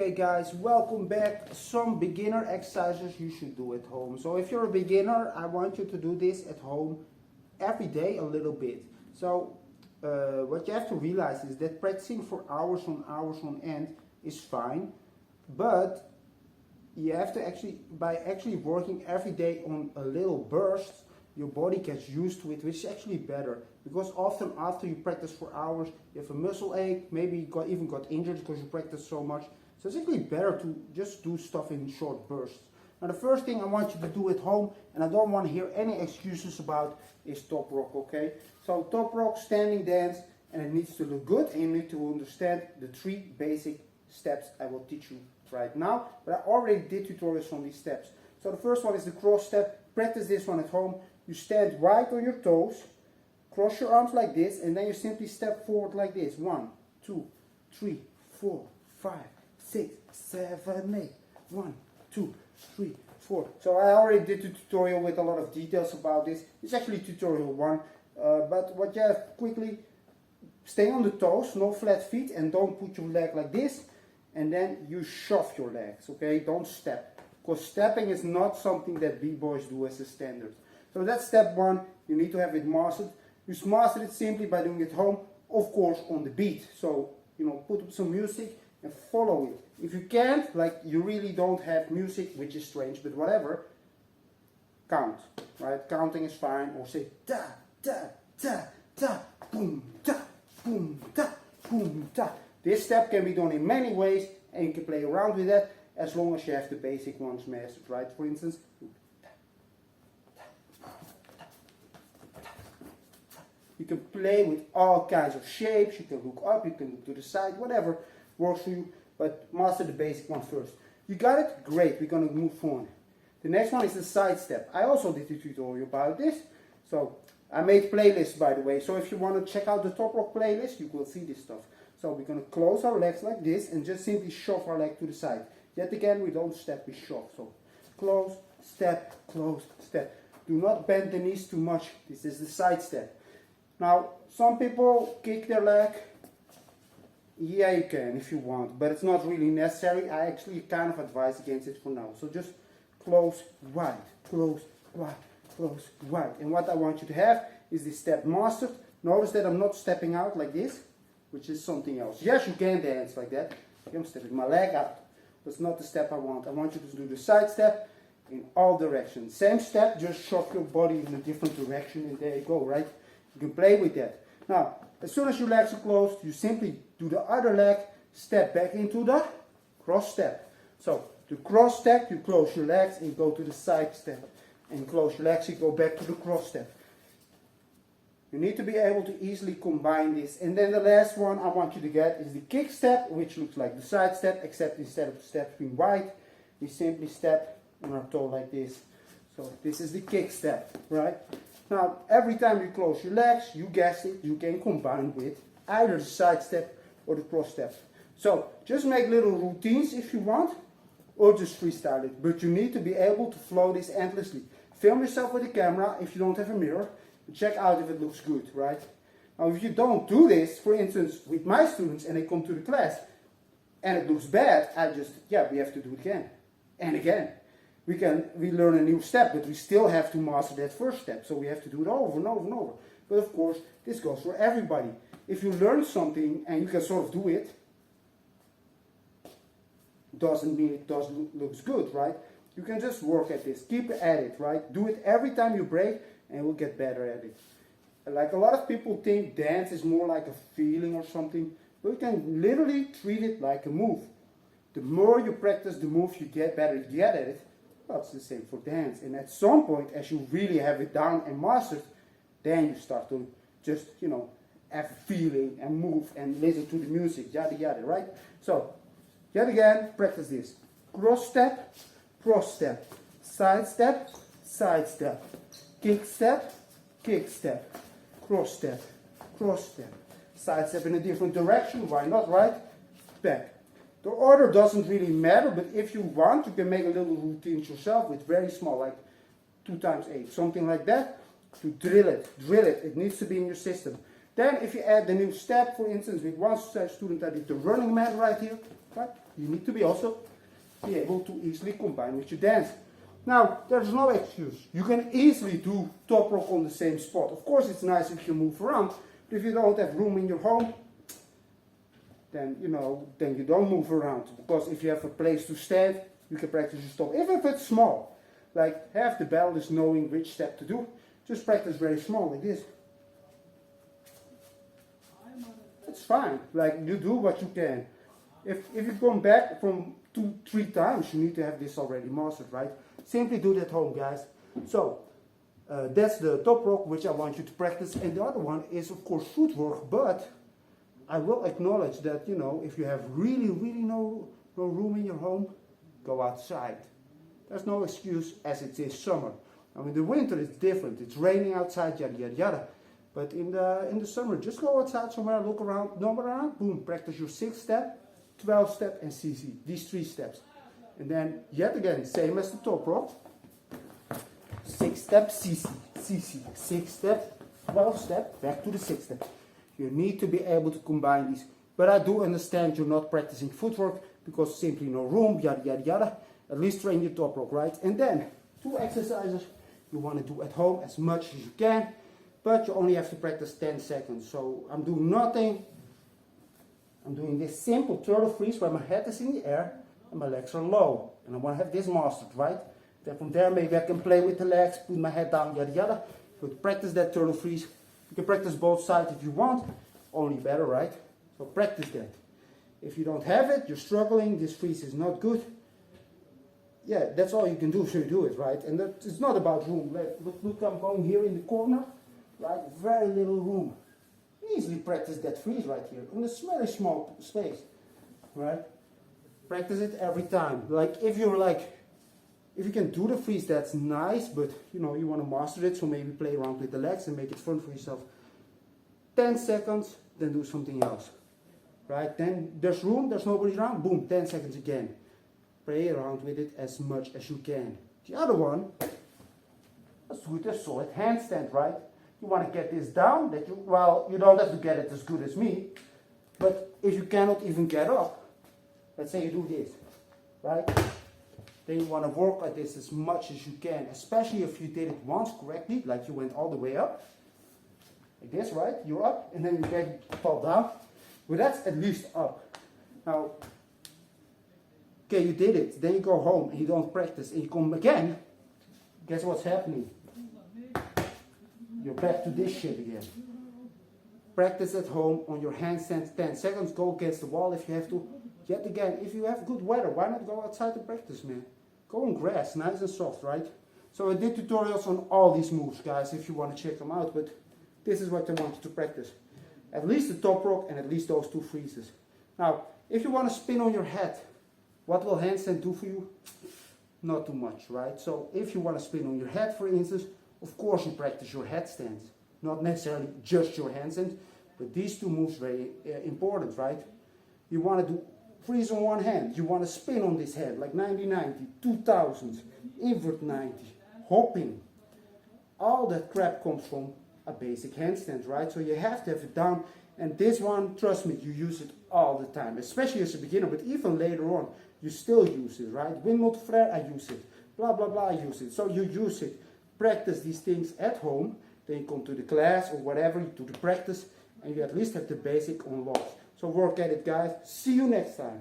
Hey guys, welcome back. Some beginner exercises you should do at home. So if you're a beginner, I want you to do this at home every day a little bit. So what you have to realize is that practicing for hours on end is fine, but you have to by actually working every day on a little burst, your body gets used to it, which is actually better. Because often after you practice for hours, you have a muscle ache, maybe you even got injured because you practice so much. So it's actually better to just do stuff in short bursts. Now the first thing I want you to do at home, and I don't want to hear any excuses about, is top rock, okay? So top rock, standing dance, and it needs to look good, and you need to understand the 3 basic steps I will teach you right now. But I already did tutorials on these steps. So the first one is the cross step. Practice this one at home. You stand right on your toes, cross your arms like this, and then you simply step forward like this. 1, 2, 3, 4, 5, 6, 7, 8. 1, 2, 3, 4. So I already did a tutorial with a lot of details about this. It's actually tutorial 1. But what you have quickly, stay on the toes, no flat feet, and don't put your leg like this. And then you shove your legs, okay? Don't step. Because stepping is not something that b-boys do as a standard. So that's step 1. You need to have it mastered. You master it simply by doing it at home, of course, on the beat. So, put up some music and follow it. If you can't, like you really don't have music, which is strange, but whatever, count, right? Counting is fine, or say da, da, da, da, boom, da, boom, da, boom, da. This step can be done in many ways, and you can play around with that as long as you have the basic ones mastered, right? For instance, you can play with all kinds of shapes. You can look up, you can look to the side, whatever works for you, but master the basic one first. You got it? Great, we're going to move on. The next one is the side step. I also did a tutorial about this. So I made playlists, by the way, so if you want to check out the Top Rock playlist, you will see this stuff. So we're going to close our legs like this and just simply shove our leg to the side. Yet again, we don't step, we shove. So close, step, do not bend the knees too much. This is the side step. Now, some people kick their leg. Yeah, you can if you want, but it's not really necessary. I actually kind of advise against it for now. So just close, wide, close, wide, close, wide. And what I want you to have is this step mastered. Notice that I'm not stepping out like this, which is something else. Yes, you can dance like that. I'm stepping my leg out. That's not the step I want. I want you to do the side step in all directions. Same step, just shove your body in a different direction, and there you go, right? You can play with that. Now, as soon as your legs are closed, you simply do the other leg, step back into the cross step. So, the cross step, you close your legs and go to the side step. And close your legs, you go back to the cross step. You need to be able to easily combine this. And then the last one I want you to get is the kick step, which looks like the side step, except instead of step being wide, we simply step on our toe like this. So, this is the kick step, right? Now, every time you close your legs, you guessed it, you can combine with either the side step or the cross step. So, just make little routines if you want, or just freestyle it. But you need to be able to flow this endlessly. Film yourself with a camera if you don't have a mirror, and check out if it looks good, right? Now, if you don't do this, for instance, with my students, and they come to the class, and it looks bad, we have to do it again, and again. We learn a new step, but we still have to master that first step. So we have to do it over and over and over. But of course, this goes for everybody. If you learn something and you can sort of do it, doesn't mean it looks good, right? You can just work at this. Keep at it, right? Do it every time you break and we'll get better at it. Like a lot of people think dance is more like a feeling or something, but you can literally treat it like a move. The more you practice the move, you get better you get at it. Well, it's the same for dance. And at some point, as you really have it down and mastered, then you start to just, have a feeling and move and listen to the music, yada yada, right? So, yet again, practice this. Cross step, side step, kick step, cross step, side step in a different direction, why not, right? Back. The order doesn't really matter, but if you want, you can make a little routine yourself with very small, like 2 times 8, something like that, to drill it. It needs to be in your system. Then if you add the new step, for instance, with one student I did the running man right here, right? you need to be also be able to easily combine with your dance. Now, there's no excuse. You can easily do top rock on the same spot. Of course, it's nice if you move around, but if you don't have room in your home, then then you don't move around. Because if you have a place to stand, you can practice your stop. Even if it's small, like half the battle is knowing which step to do. Just practice very small, like this. It's fine. Like, you do what you can. If you come back from 2-3 times, you need to have this already mastered, right? Simply do that at home, guys. So, that's the top rock which I want you to practice. And the other one is, of course, footwork. But I will acknowledge that, if you have really, really no room in your home, go outside. There's no excuse as it is summer. I mean, the winter is different. It's raining outside, yada, yada, yada. But in the summer, just go outside somewhere, look around, number around, boom, practice your 6-step, 12-step, and CC. These 3 steps. And then, yet again, same as the top rock. 6-step, CC, CC. 6-step, 12-step, back to the 6-step. You need to be able to combine these. But I do understand you're not practicing footwork because simply no room, yada, yada, yada. At least train your top rock, right? And then, 2 exercises you want to do at home as much as you can. But you only have to practice 10 seconds. So I'm doing nothing. I'm doing this simple turtle freeze where my head is in the air and my legs are low. And I want to have this mastered, right? Then from there maybe I can play with the legs, put my head down, yada yada. So to practice that turtle freeze, you can practice both sides if you want. Only better, right? So practice that. If you don't have it, you're struggling, this freeze is not good. Yeah, that's all you can do, so you do it, right? And it's not about room. Look, I'm going here in the corner. Right, very little room. Easily practice that freeze right here in this very small space, right? Practice it every time. Like if you can do the freeze, that's nice, but you want to master it, so maybe play around with the legs and make it fun for yourself. 10 seconds, then do something else, right? Then there's room, there's nobody around, boom, 10 seconds again. Play around with it as much as you can. The other one, let's do it a solid handstand, right? You want to get this down, you don't have to get it as good as me, but if you cannot even get up, let's say you do this, right? Then you want to work like this as much as you can, especially if you did it once correctly, like you went all the way up, like this, right? You're up, and then you fall down, but that's at least up. Now, okay, you did it, then you go home and you don't practice, and you come again, guess what's happening? You're back to this shit again. Practice at home on your handstand 10 seconds. Go against the wall if you have to. Yet again, if you have good weather, why not go outside to practice, man? Go on grass, nice and soft, right? So I did tutorials on all these moves, guys, if you want to check them out. But this is what I want you to practice. At least the top rock and at least those 2 freezes. Now, if you want to spin on your head, what will handstand do for you? Not too much, right? So if you want to spin on your head, for instance, of course you practice your headstands, not necessarily just your handstand, but these 2 moves very important, right? You want to do freeze on one hand, you want to spin on this hand, like 90-90, 2000s, invert 90, hopping. All that crap comes from a basic handstand, right? So you have to have it down, and this one, trust me, you use it all the time, especially as a beginner, but even later on, you still use it, right? Windmill flare, I use it, blah, blah, blah, I use it. So you use it. Practice these things at home, then you come to the class or whatever, you do the practice, and you at least have the basic unlocked. So work at it, guys. See you next time.